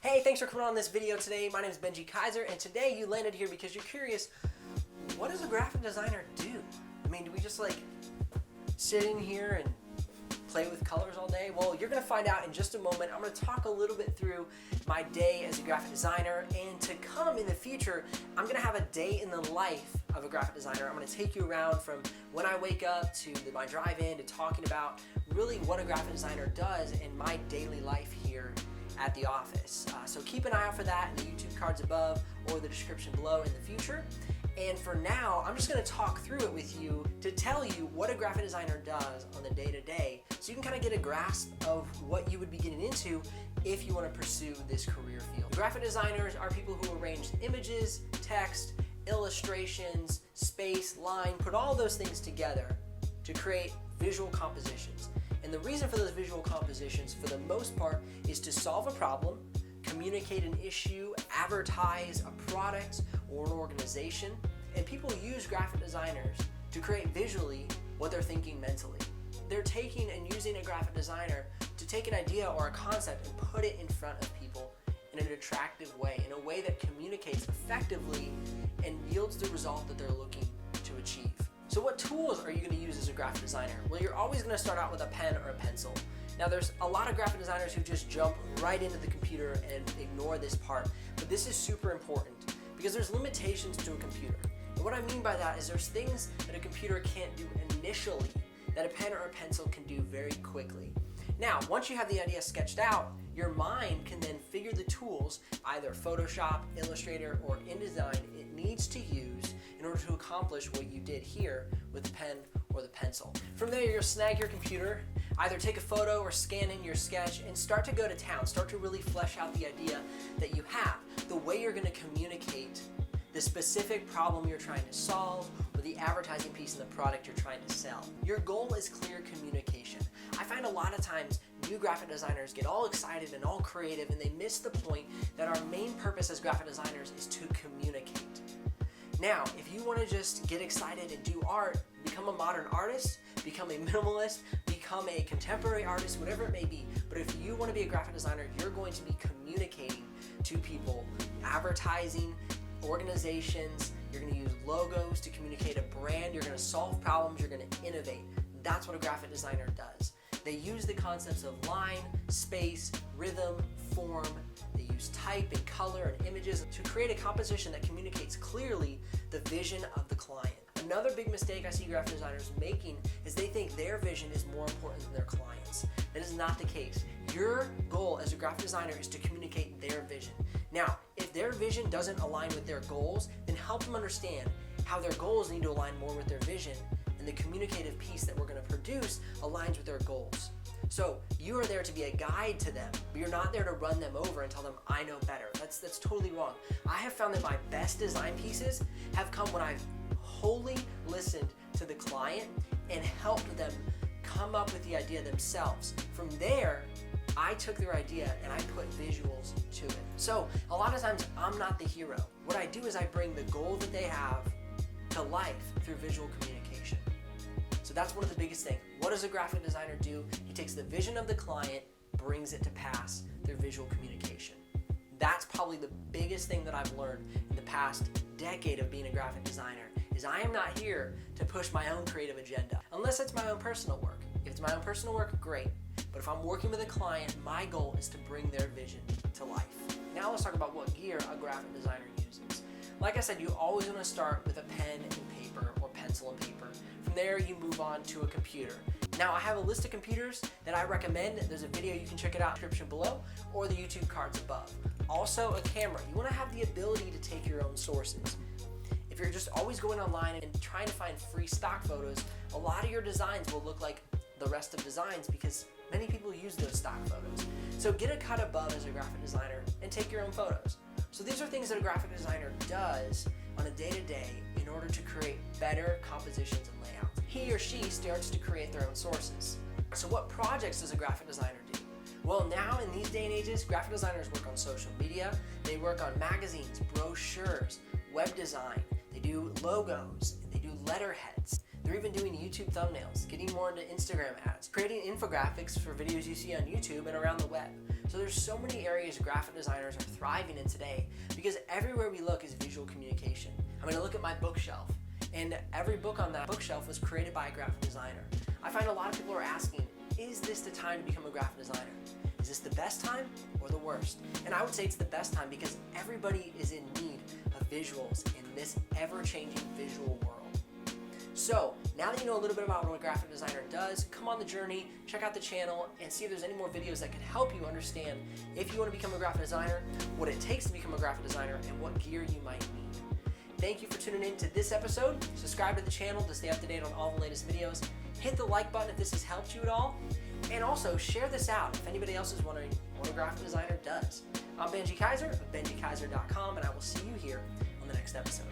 Hey, thanks for coming on this video today. My name is Benji Kaiser, and today you landed here because you're curious, what does a graphic designer do? I mean, do we just like sit in here and play with colors all day? Well, you're gonna find out in just a moment. I'm gonna talk a little bit through my day as a graphic designer, and to come in the future, I'm gonna have a day in the life of a graphic designer. I'm gonna take you around from when I wake up to my drive-in to talking about really what a graphic designer does in my daily life here at the office. So keep an eye out for that in the YouTube cards above or the description below in the future. And for now, I'm just gonna talk through it with you to tell you what a graphic designer does on the day-to-day so you can kind of get a grasp of what you would be getting into if you want to pursue this career field. Graphic designers are people who arrange images, text, illustrations, space, line, put all those things together to create visual compositions. And the reason for those visual compositions, for the most part, is to solve a problem, communicate an issue, advertise a product or an organization. And people use graphic designers to create visually what they're thinking mentally. They're taking and using a graphic designer to take an idea or a concept and put it in front of people in an attractive way, in a way that communicates effectively and yields the result that they're looking to achieve. So what tools are you going to use as a graphic designer? Well, you're always going to start out with a pen or a pencil. Now there's a lot of graphic designers who just jump right into the computer and ignore this part, but this is super important because there's limitations to a computer. And what I mean by that is there's things that a computer can't do initially that a pen or a pencil can do very quickly. Now, once you have the idea sketched out, your mind can then figure the tools, either Photoshop, Illustrator, or InDesign it needs to use in order to accomplish what you did here with the pen or the pencil. From there, you'll snag your computer, either take a photo or scan in your sketch and start to go to town, start to really flesh out the idea that you have, the way you're going to communicate the specific problem you're trying to solve or the advertising piece in the product you're trying to sell. Your goal is clear communication. I find a lot of times new graphic designers get all excited and all creative and they miss the point that our main purpose as graphic designers is to communicate. Now, if you want to just get excited and do art, become a modern artist, become a minimalist, become a contemporary artist, whatever it may be, but if you want to be a graphic designer, you're going to be communicating to people, advertising, organizations, you're going to use logos to communicate a brand, you're going to solve problems, you're going to innovate. That's what a graphic designer does. They use the concepts of line, space, rhythm, form. They use type and color and images to create a composition that communicates clearly the vision of the client. Another big mistake I see graphic designers making is they think their vision is more important than their clients. That is not the case. Your goal as a graphic designer is to communicate their vision. Now, if their vision doesn't align with their goals, then help them understand how their goals need to align more with their vision, and the communicative piece that we're going to produce aligns with their goals. So you are there to be a guide to them, but you're not there to run them over and tell them, I know better. That's totally wrong. I have found that my best design pieces have come when I've wholly listened to the client and helped them come up with the idea themselves. From there, I took their idea and I put visuals to it. So a lot of times I'm not the hero. What I do is I bring the goal that they have to life through visual communication. So that's one of the biggest things. What does a graphic designer do? He takes the vision of the client, brings it to pass through visual communication. That's probably the biggest thing that I've learned in the past decade of being a graphic designer, is I am not here to push my own creative agenda, unless it's my own personal work. If it's my own personal work, great. But if I'm working with a client, my goal is to bring their vision to life. Now let's talk about what gear a graphic designer uses. Like I said, you always want to start with a pen and paper or pencil and paper. From there, you move on to a computer. Now, I have a list of computers that I recommend. There's a video, you can check it out in the description below or the YouTube cards above. Also, a camera. You want to have the ability to take your own sources. If you're just always going online and trying to find free stock photos, a lot of your designs will look like the rest of designs because many people use those stock photos. So get a cut above as a graphic designer and take your own photos. So these are things that a graphic designer does on a day-to-day in order to create better compositions and layouts. He or she starts to create their own sources. So what projects does a graphic designer do? Well, now in these day and ages, graphic designers work on social media, they work on magazines, brochures, web design, they do logos, they do letterheads. They're even doing YouTube thumbnails, getting more into Instagram ads, creating infographics for videos you see on YouTube and around the web. So there's so many areas graphic designers are thriving in today because everywhere we look is visual communication. I'm going to look at my bookshelf, and every book on that bookshelf was created by a graphic designer. I find a lot of people are asking, is this the time to become a graphic designer? Is this the best time or the worst? And I would say it's the best time because everybody is in need of visuals in this ever-changing visual world. So, now that you know a little bit about what a graphic designer does, come on the journey, check out the channel, and see if there's any more videos that can help you understand if you want to become a graphic designer, what it takes to become a graphic designer, and what gear you might need. Thank you for tuning in to this episode. Subscribe to the channel to stay up to date on all the latest videos. Hit the like button if this has helped you at all. And also, share this out if anybody else is wondering what a graphic designer does. I'm Benji Kaiser of BenjiKaiser.com, and I will see you here on the next episode.